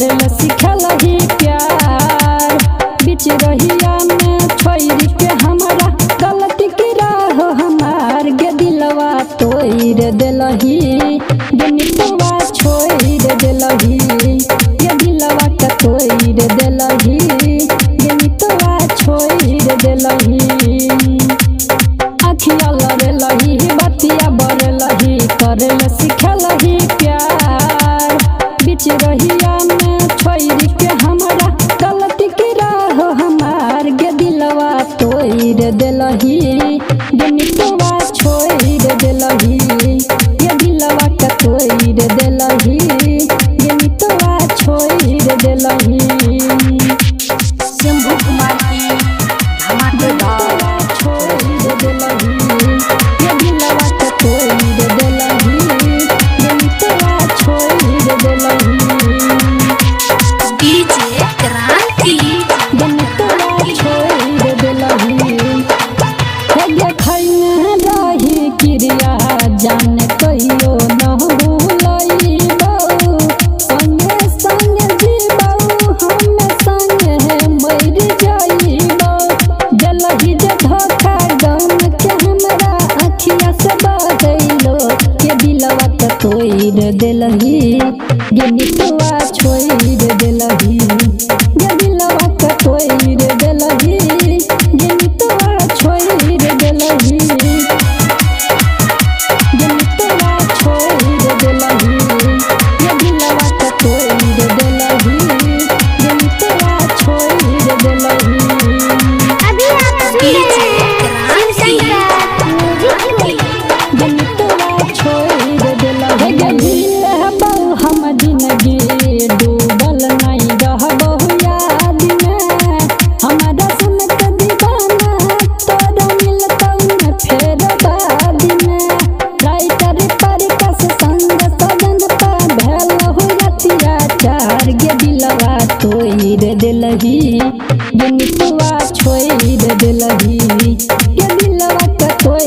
करल सिखलही प्यार। बीच रहिया में छोड़ के हमारा गलती की राह हमार गे दिलवा तोड़ देलही गे नितवा छोड़ देलही गे दिलवा के तोड़ देलही गे नितवा छोड़ देलही। अखिया लड़लही बतिया बरलही करल सिखलही प्यार। बीच रहिया में छोड़ के हमारा गलती की राह हमार गे दिलवा तोड़ देलही गे नितवा छोड़ देलही गे दिलवा के तोड़ देलही गे नितवा छोड़ देलही। शंभू कुमार की धमाकेदार छोड़ देलही गे दिलवा के तोड़ देलही गे नितवा छोड़ देलही। डीजे क्रांति गे नितवा छोड़ देलही हे खैया रही क्रिया जान कहियो न भूलइबौ संगे संगे जीबौ हम संगे मर जाइबौ। देलही जे धोखा गम के हमरा अखिया से बहैलो के दिलवा के तोड़ देलही गे नितवा छोड़ देलही गे दिलवा के तोड़ देलही गे नितवा छोड़ देलही गे नितवा छोड़ देलही गे दिलवा के तोड़ देलही गे नितवा छोड़ देलही। अभी आप डीजे क्रांति गे नितवा छोड़ देलही गे दिलवा हम जिंदगी डूबल नहीं रहबो याद में हमारा सुन के दीवाना तोरा मिलतौ न फेर बाद में। राइटर पर कस संग सजन पा भेल हो अत्याचार गे दिलवा तोड़ देलही गे नितवा छोड़ देलही गे दिलवा के तोड़